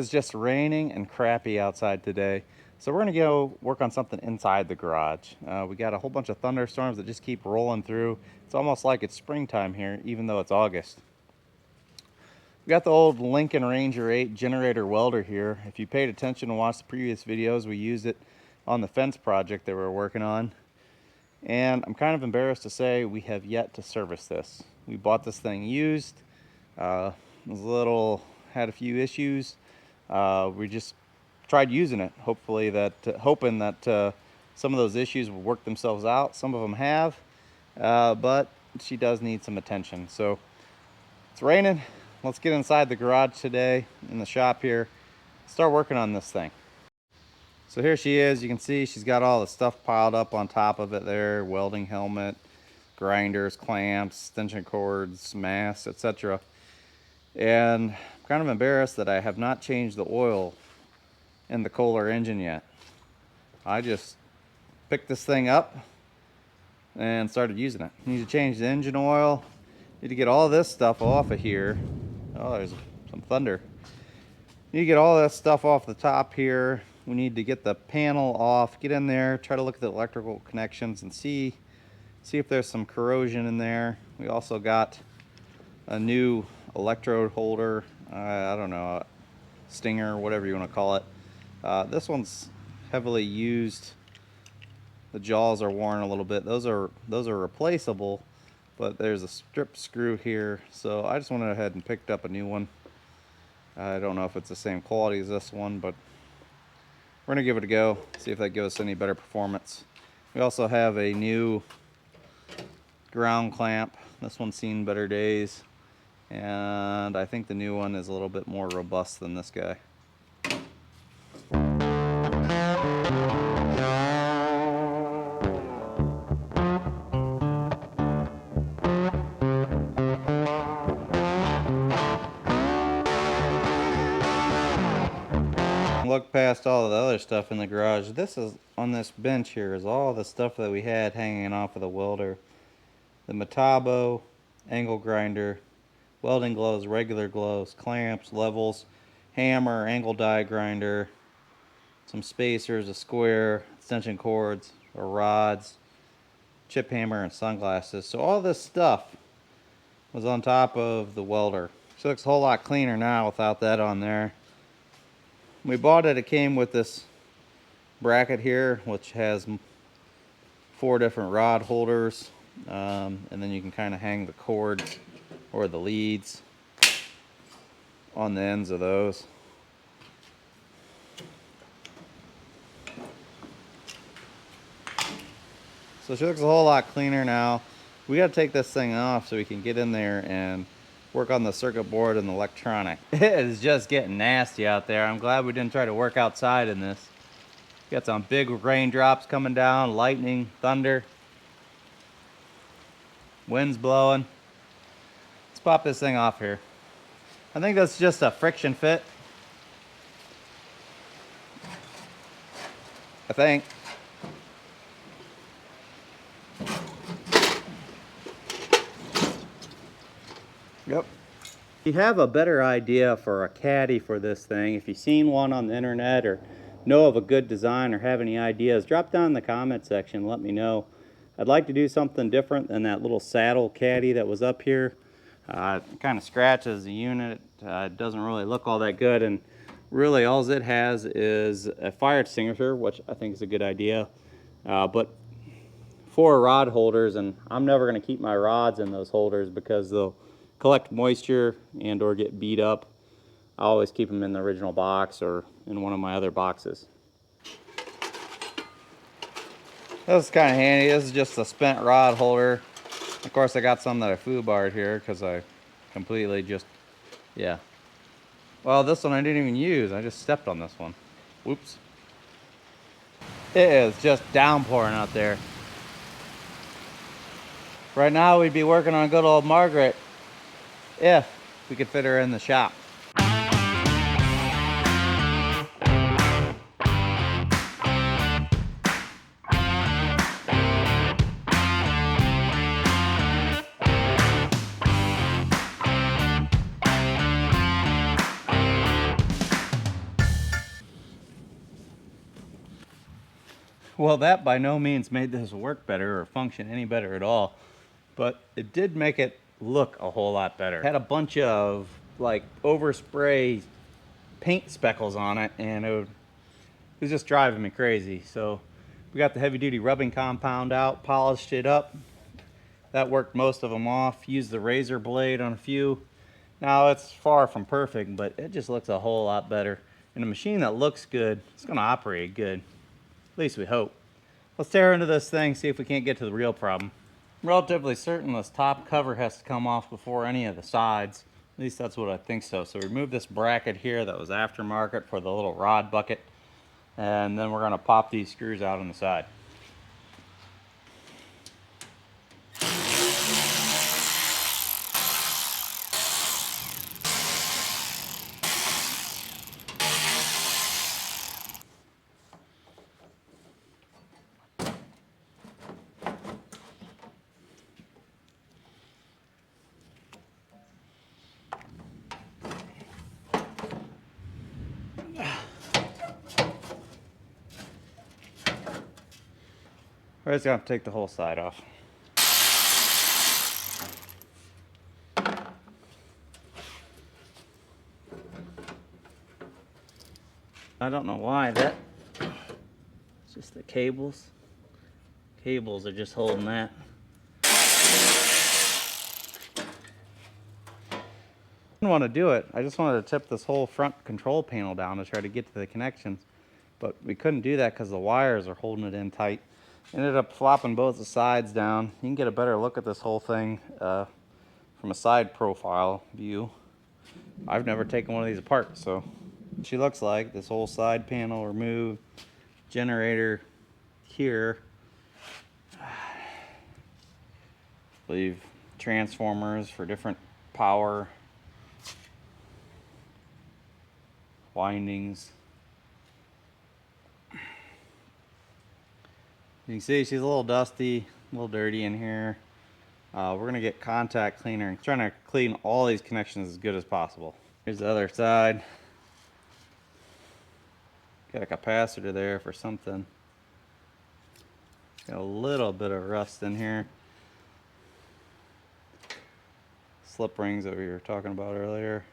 is just raining and crappy outside today, so we're gonna go work on something inside the garage. We got a whole bunch of thunderstorms that just keep rolling through. It's almost like it's springtime here, even though it's August. We got the old Lincoln Ranger 8 generator welder here. If you paid attention and watched the previous videos, we used it on the fence project that we were working on. And I'm kind of embarrassed to say we have yet to service this. We bought this thing used. It was had a few issues. We just tried using it, hoping that some of those issues will work themselves out. Some of them have, but she does need some attention. So it's raining. Let's get inside the garage today in the shop here, start working on this thing. So here she is. You can see she's got all the stuff piled up on top of it there: welding helmet, grinders, clamps, extension cords, mass, etc. And I'm kind of embarrassed that I have not changed the oil in the Kohler engine yet. I just picked this thing up and started using it. Need to change the engine oil. Need to get all this stuff off of here. Oh, there's some thunder. Need to get all that stuff off the top here. We need to get the panel off, get in there, try to look at the electrical connections and see if there's some corrosion in there. We also got a new electrode holder, I don't know, stinger, whatever you want to call it. This one's heavily used. The jaws are worn a little bit. Those are replaceable, but there's a strip screw here, so I just went ahead and picked up a new one. I don't know if it's the same quality as this one, but we're gonna give it a go, see if that gives us any better performance. We also have a new ground clamp. This one's seen better days, and I think the new one is a little bit more robust than this guy. Look past all of the other stuff in the garage. This is on this bench here is all the stuff that we had hanging off of the welder: the Metabo, angle grinder, welding gloves, regular gloves, clamps, levels, hammer, angle die grinder, some spacers, a square, extension cords, or rods, chip hammer, and sunglasses. So all this stuff was on top of the welder. She looks a whole lot cleaner now without that on there. We bought it, it came with this bracket here, which has 4 different rod holders, and then you can kind of hang the cords or the leads on the ends of those. So she looks a whole lot cleaner now. We got to take this thing off so we can get in there and work on the circuit board and the electronic. It is just getting nasty out there. I'm glad we didn't try to work outside in this. Got some big raindrops coming down, lightning, thunder, winds blowing. Let's pop this thing off here. I think that's just a friction fit. I think. Yep. If you have a better idea for a caddy for this thing, if you've seen one on the internet or know of a good design or have any ideas, drop down in the comment section and let me know. I'd like to do something different than that little saddle caddy that was up here. It kind of scratches the unit. It doesn't really look all that good, and really all it has is a fire extinguisher, which I think is a good idea. But 4 rod holders, and I'm never going to keep my rods in those holders because they'll collect moisture and or get beat up. I always keep them in the original box or in one of my other boxes. This is kind of handy. This is just a spent rod holder. Of course, I got some that I foobarred here because I completely just, yeah. Well, this one I didn't even use. I just stepped on this one. Whoops. It is just downpouring out there. Right now we'd be working on good old Margaret if we could fit her in the shop. Well, that by no means made this work better or function any better at all, but it did make it look a whole lot better. It had a bunch of like overspray paint speckles on it, and it was just driving me crazy. So we got the heavy duty rubbing compound out, polished it up. That worked most of them off. Used the razor blade on a few. Now it's far from perfect, but it just looks a whole lot better. And a machine that looks good, it's gonna operate good. At least we hope. Let's tear into this thing, see if we can't get to the real problem. I'm relatively certain this top cover has to come off before any of the sides. At least that's what I think so. So remove this bracket here that was aftermarket for the little rod bucket. And then we're gonna pop these screws out on the side. We're just gonna take the whole side off. I don't know why that, it's just the cables. Cables are just holding that. I didn't want to do it. I just wanted to tip this whole front control panel down to try to get to the connections. But we couldn't do that because the wires are holding it in tight. Ended up flopping both the sides down. You can get a better look at this whole thing from a side profile view. I've never taken one of these apart, so she looks like this whole side panel removed, generator here. I believe transformers for different power windings. You can see she's a little dusty, a little dirty in here. We're gonna get contact cleaner and trying to clean all these connections as good as possible. Here's the other side. Got a capacitor there for something. Got a little bit of rust in here. Slip rings that we were talking about earlier.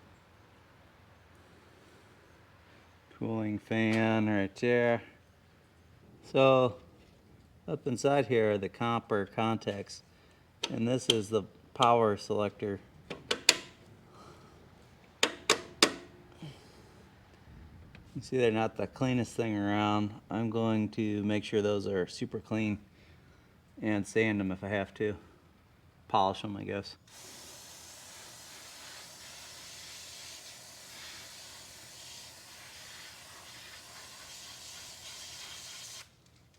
Cooling fan right there. So up inside here are the copper contacts, and this is the power selector. You see they're not the cleanest thing around. I'm going to make sure those are super clean and sand them if I have to. Polish them, I guess.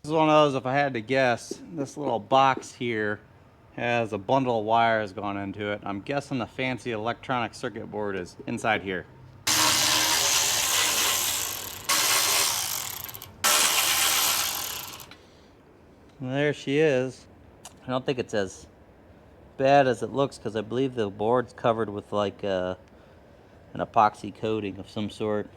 This is one of those, if I had to guess, this little box here has a bundle of wires going into it. I'm guessing the fancy electronic circuit board is inside here. And there she is. I don't think it's as bad as it looks because I believe the board's covered with like an epoxy coating of some sort.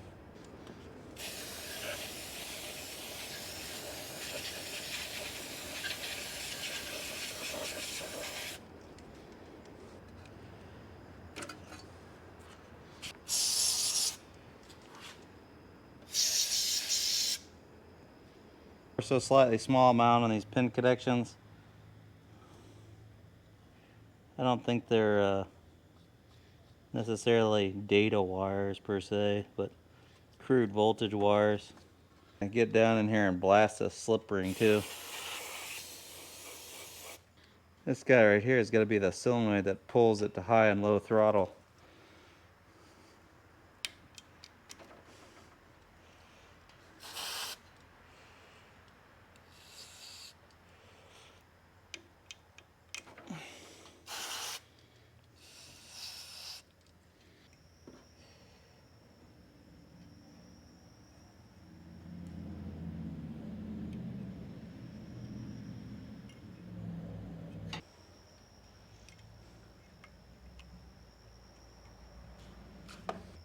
So slightly small amount on these pin connections. I don't think they're necessarily data wires per se, but crude voltage wires. I get down in here and blast a slip ring too. This guy right here is going to be the solenoid that pulls it to high and low throttle.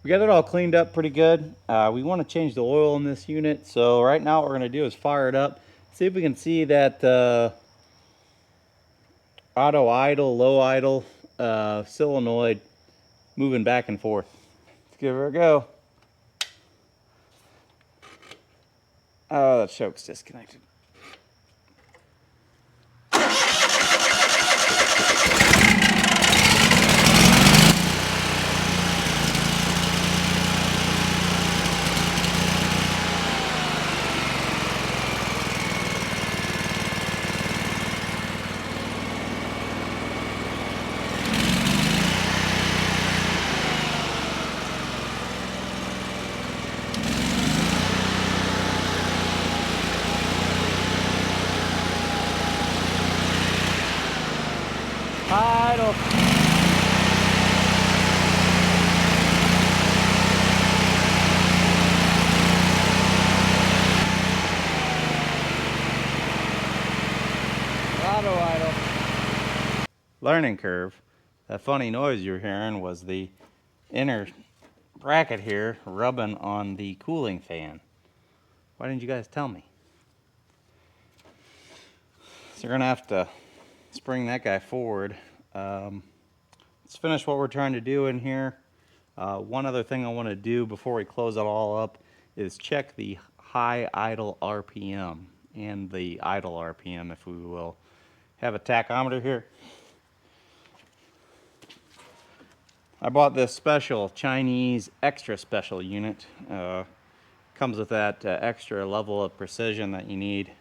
We got it all cleaned up pretty good. We want to change the oil in this unit, so right now what we're going to do is fire it up, See if we can see that auto idle, low idle solenoid moving back and forth. Let's give her a go. Oh, that choke's disconnected. Idle. Auto idle. Learning curve. That funny noise you're hearing was the inner bracket here rubbing on the cooling fan. Why didn't you guys tell me? So you're gonna have to spring that guy forward. Let's finish what we're trying to do in here. One other thing I want to do before we close it all up is check the high idle RPM and the idle RPM, if we will. Have a tachometer here. I bought this special Chinese extra special unit. Comes with that extra level of precision that you need.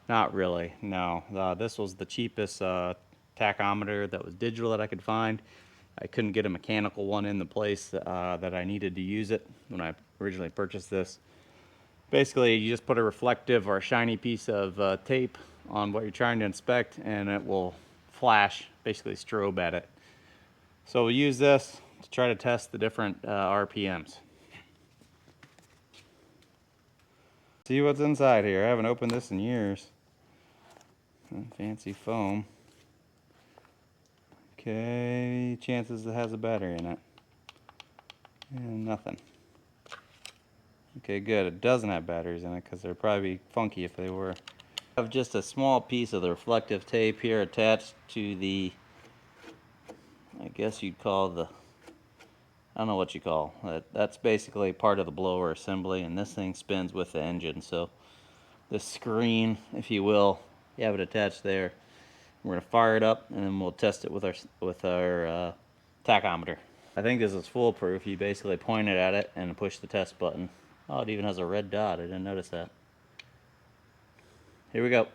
Not really, no. This was the cheapest tachometer that was digital that I could find. I couldn't get a mechanical one in the place that I needed to use it when I originally purchased this. Basically, you just put a reflective or a shiny piece of tape on what you're trying to inspect, and it will flash, basically strobe at it. So we'll use this to try to test the different RPMs. See what's inside here. I haven't opened this in years. Fancy foam. Okay, chances it has a battery in it. And nothing. Okay, good. It doesn't have batteries in it because they'd probably be funky if they were. I have just a small piece of the reflective tape here attached to the, I guess you'd call the, I don't know what you call it. That's basically part of the blower assembly, and this thing spins with the engine. So the screen, if you will, you have it attached there. We're gonna fire it up, and then we'll test it with our tachometer. I think this is foolproof. You basically point it at it and push the test button. Oh, it even has a red dot. I didn't notice that. Here we go.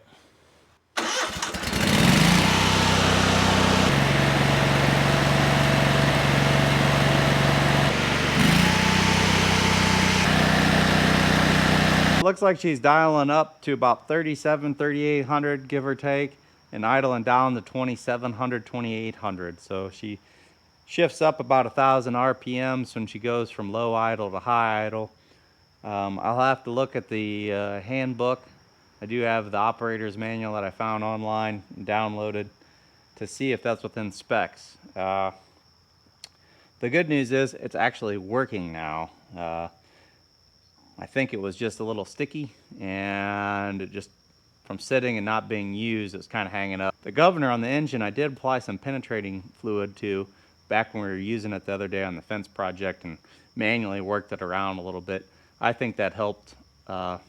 Looks like she's dialing up to about 37, 3800, give or take, and idling down to 2700, 2800. So she shifts up about 1,000 RPMs when she goes from low idle to high idle. I'll have to look at the handbook. I do have the operator's manual that I found online and downloaded to see if that's within specs. The good news is it's actually working now. I think it was just a little sticky, and it just from sitting and not being used, it's kind of hanging up. The governor on the engine, I did apply some penetrating fluid to back when we were using it the other day on the fence project and manually worked it around a little bit. I think that helped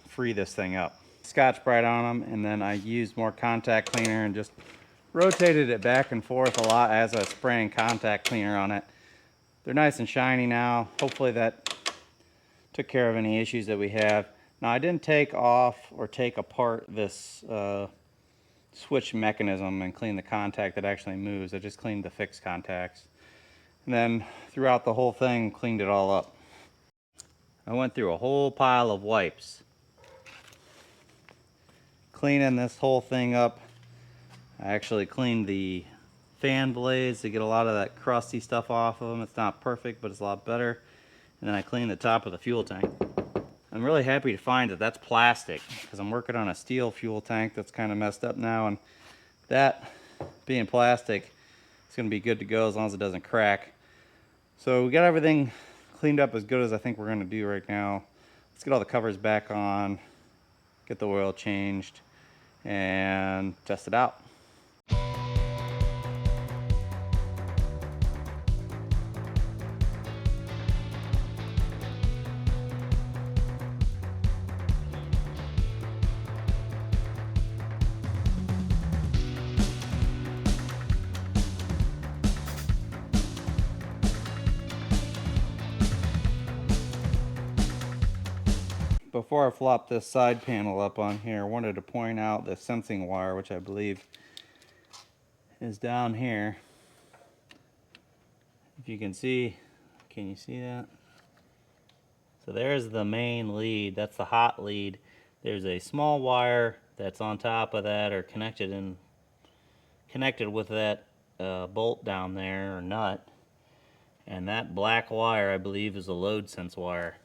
free this thing up. Scotch-Brite on them, and then I used more contact cleaner and just rotated it back and forth a lot as I was spraying contact cleaner on it. They're nice and shiny now. Hopefully that took care of any issues that we have. Now, I didn't take off or take apart this switch mechanism and clean the contact that actually moves. I just cleaned the fixed contacts. And then throughout the whole thing, cleaned it all up. I went through a whole pile of wipes, cleaning this whole thing up. I actually cleaned the fan blades to get a lot of that crusty stuff off of them. It's not perfect, but it's a lot better. And then I cleaned the top of the fuel tank. I'm really happy to find that that's plastic, because I'm working on a steel fuel tank that's kind of messed up now, and that being plastic, it's going to be good to go as long as it doesn't crack. So we got everything cleaned up as good as I think we're going to do right now. Let's get all the covers back on, get the oil changed. and test it out. Before I flop this side panel up on here, I wanted to point out the sensing wire, which I believe is down here. If you can see, can you see that? So there's the main lead, that's the hot lead. There's a small wire that's on top of that, or connected with that bolt down there, or nut. And that black wire, I believe, is a load sense wire.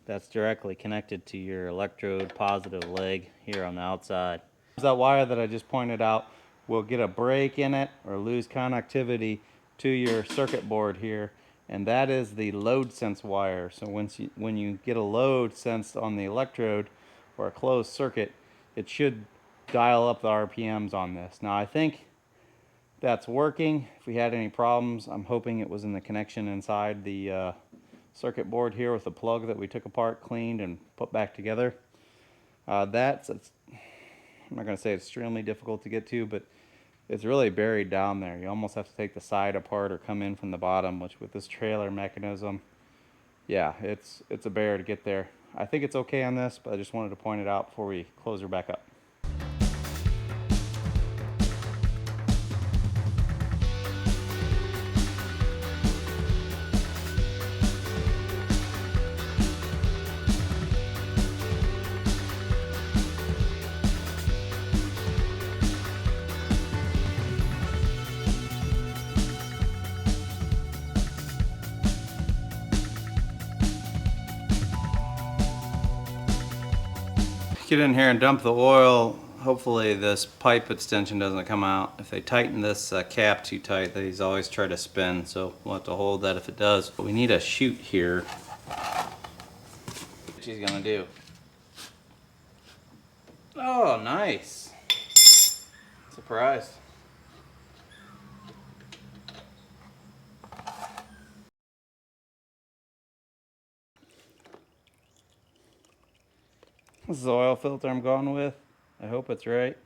That's directly connected to your electrode positive leg here on the outside. That wire that I just pointed out will get a break in it or lose connectivity to your circuit board here, and that is the load sense wire. So when you get a load sensed on the electrode or a closed circuit, it should dial up the RPMs on this. Now I think that's working. If we had any problems, I'm hoping it was in the connection inside the circuit board here with the plug that we took apart, cleaned, and put back together. I'm not going to say it's extremely difficult to get to, but it's really buried down there. You almost have to take the side apart or come in from the bottom, which with this trailer mechanism, yeah, it's a bear to get there. I think it's okay on this, but I just wanted to point it out before we close her back up. Get in here and dump the oil. Hopefully this pipe extension doesn't come out. If they tighten this cap too tight, these always try to spin, so we'll have to hold that if it does. But we need a chute here. What she's gonna do. Oh, nice. Surprised. This is the oil filter I'm going with. I hope it's right.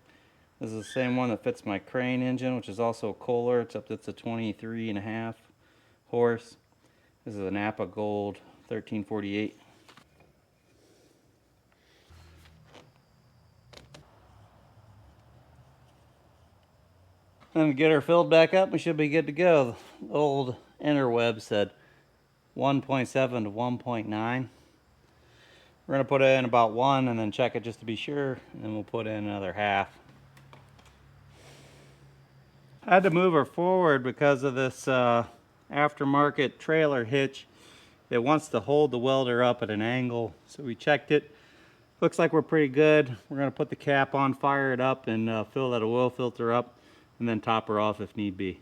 This is the same one that fits my crane engine, which is also Kohler, except it's a 23.5 horse. This is a Napa Gold 1348. And to get her filled back up, we should be good to go. The old interweb said 1.7 to 1.9. We're going to put in about 1 and then check it just to be sure, and then we'll put in another half. I had to move her forward because of this aftermarket trailer hitch that wants to hold the welder up at an angle. So we checked it. Looks like we're pretty good. We're going to put the cap on, fire it up, and fill that oil filter up, and then top her off if need be.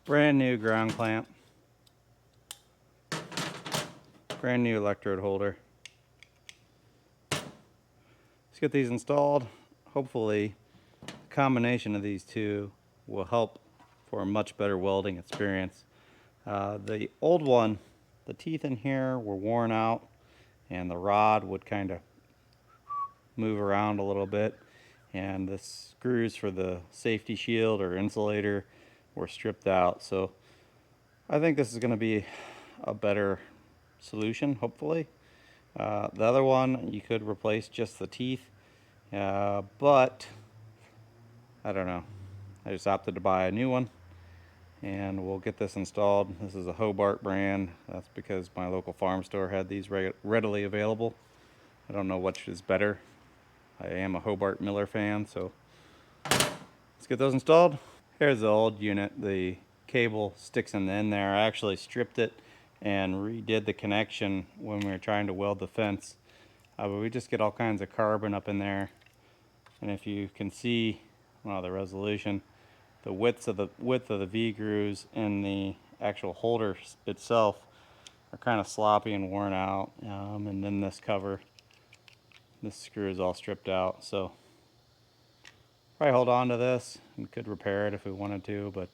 Brand new ground clamp. Brand new electrode holder. Let's get these installed. Hopefully the combination of these two will help for a much better welding experience. The old one, the teeth in here were worn out and the rod would kind of move around a little bit, and the screws for the safety shield or insulator were stripped out. So I think this is going to be a better solution, hopefully. The other one, you could replace just the teeth, but I don't know. I just opted to buy a new one, and we'll get this installed. This is a Hobart brand. That's because my local farm store had these readily available. I don't know which is better. I am a Hobart Miller fan, so let's get those installed. Here's the old unit. The cable sticks in the end there. I actually stripped it and redid the connection when we were trying to weld the fence. But we just get all kinds of carbon up in there. And if you can see, well, the resolution, the width of the V grooves and the actual holder itself are kind of sloppy and worn out. And then this cover, this screw is all stripped out. So probably hold on to this and could repair it if we wanted to, but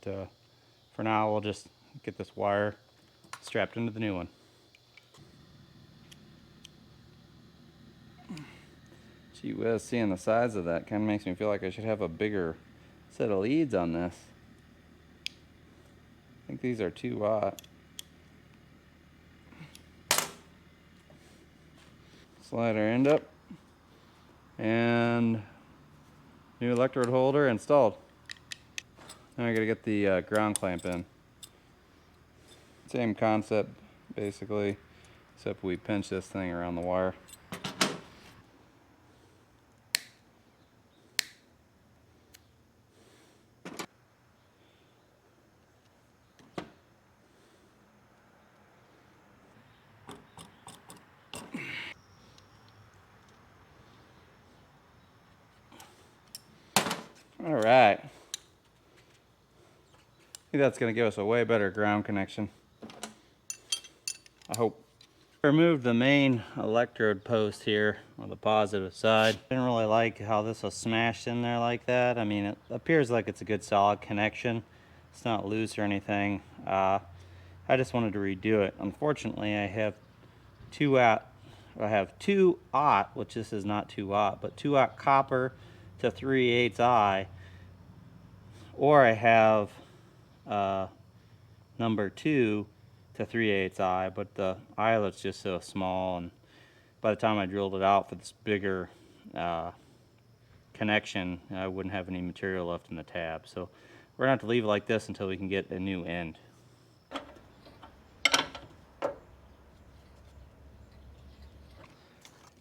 for now we'll just get this wire strapped into the new one. Gee whiz, seeing the size of that kind of makes me feel like I should have a bigger set of leads on this. I think these are 2-aught. Slide our end up, and new electrode holder installed. Now I gotta get the ground clamp in. Same concept basically, except we pinch this thing around the wire. All right. I think that's going to give us a way better ground connection. I hope. I removed the main electrode post here on the positive side. Didn't really like how this was smashed in there like that. I mean, it appears like it's a good solid connection. It's not loose or anything. I just wanted to redo it. Unfortunately, I have 2-aught, which this is not 2-aught, but 2-aught copper to 3/8 I, or I have number 2 to 3/8 I, but the eyelet's just so small, and by the time I drilled it out for this bigger connection, I wouldn't have any material left in the tab. So we're gonna have to leave it like this until we can get a new end.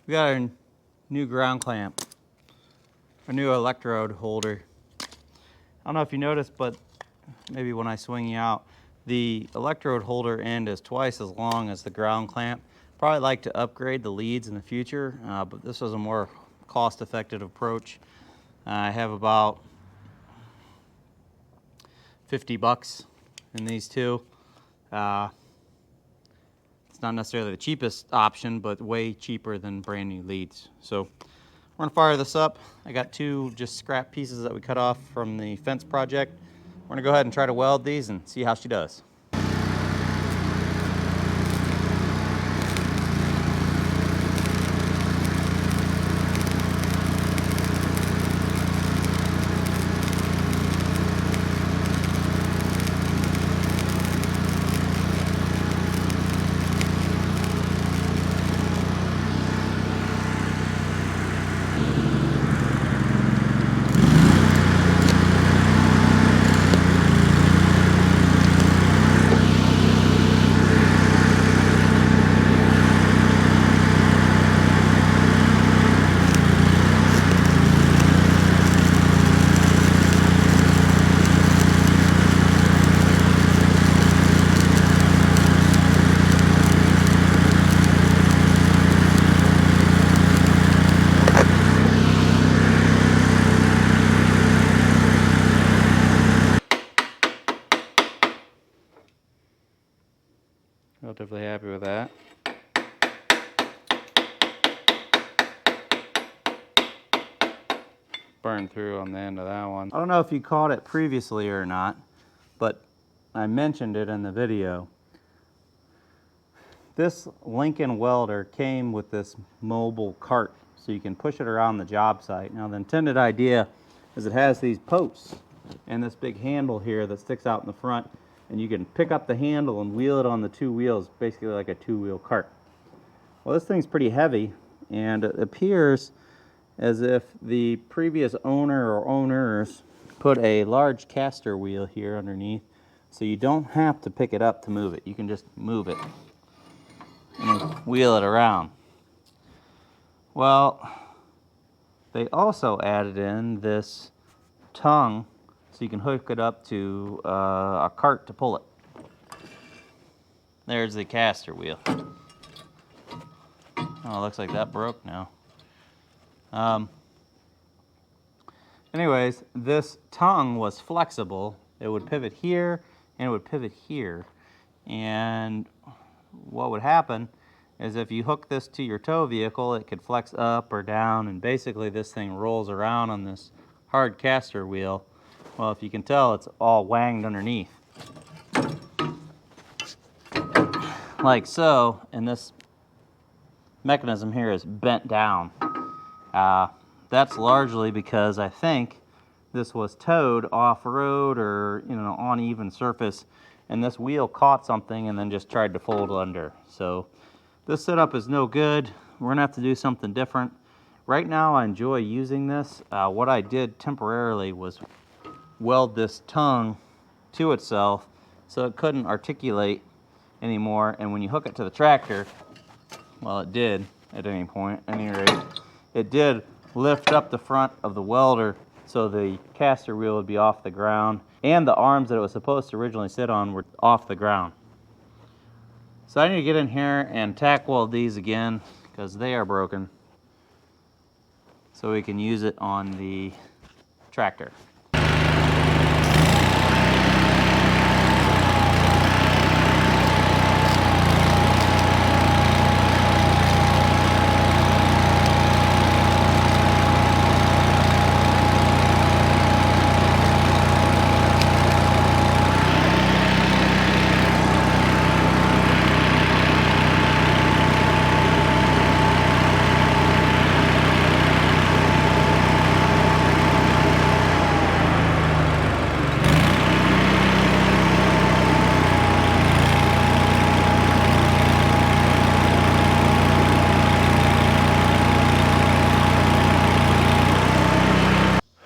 We got our new ground clamp, our new electrode holder. I don't know if you noticed, but maybe when I swing you out, the electrode holder end is twice as long as the ground clamp. Probably like to upgrade the leads in the future, but this was a more cost-effective approach. I have about 50 bucks in these two. It's not necessarily the cheapest option, but way cheaper than brand new leads. So we're gonna fire this up. I got 2 just scrap pieces that we cut off from the fence project. We're gonna go ahead and try to weld these and see how she does. Relatively happy with that. Burned through on the end of that one. I don't know if you caught it previously or not, but I mentioned it in the video. This Lincoln welder came with this mobile cart, so you can push it around the job site. Now the intended idea is it has these posts and this big handle here that sticks out in the front, and you can pick up the handle and wheel it on the 2 wheels, basically like a 2-wheel cart. Well, this thing's pretty heavy, and it appears as if the previous owner or owners put a large caster wheel here underneath, so you don't have to pick it up to move it. You can just move it and wheel it around. Well, they also added in this tongue so you can hook it up to a cart to pull it. There's the caster wheel. Oh, it looks like that broke now. Anyways, this tongue was flexible. It would pivot here and it would pivot here. And what would happen is if you hook this to your tow vehicle, it could flex up or down, and basically this thing rolls around on this hard caster wheel. Well, if you can tell, it's all wanged underneath. Like so, and this mechanism here is bent down. That's largely because I think this was towed off-road or, you know, on even surface, and this wheel caught something and then just tried to fold under. So this setup is no good. We're gonna have to do something different. Right now I enjoy using this. What I did temporarily was weld this tongue to itself so it couldn't articulate anymore, and when you hook it to the tractor, well, it did at any point, at any rate, it did lift up the front of the welder so the caster wheel would be off the ground, and the arms that it was supposed to originally sit on were off the ground. So I need to get in here and tack weld these again because they are broken, so we can use it on the tractor.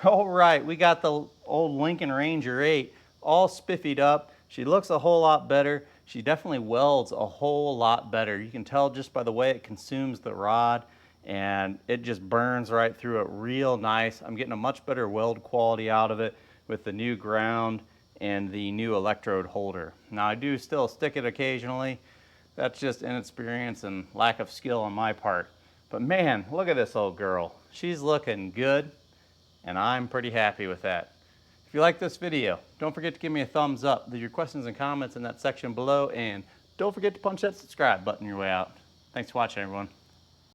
All right, we got the old Lincoln Ranger 8 all spiffied up. She looks a whole lot better. She definitely welds a whole lot better. You can tell just by the way it consumes the rod, and it just burns right through it real nice. I'm getting a much better weld quality out of it with the new ground and the new electrode holder. Now I do still stick it occasionally. That's just inexperience and lack of skill on my part. But man, look at this old girl. She's looking good, and I'm pretty happy with that. If you like this video, don't forget to give me a thumbs up. Leave your questions and comments in that section below, and don't forget to punch that subscribe button your way out. Thanks for watching, everyone.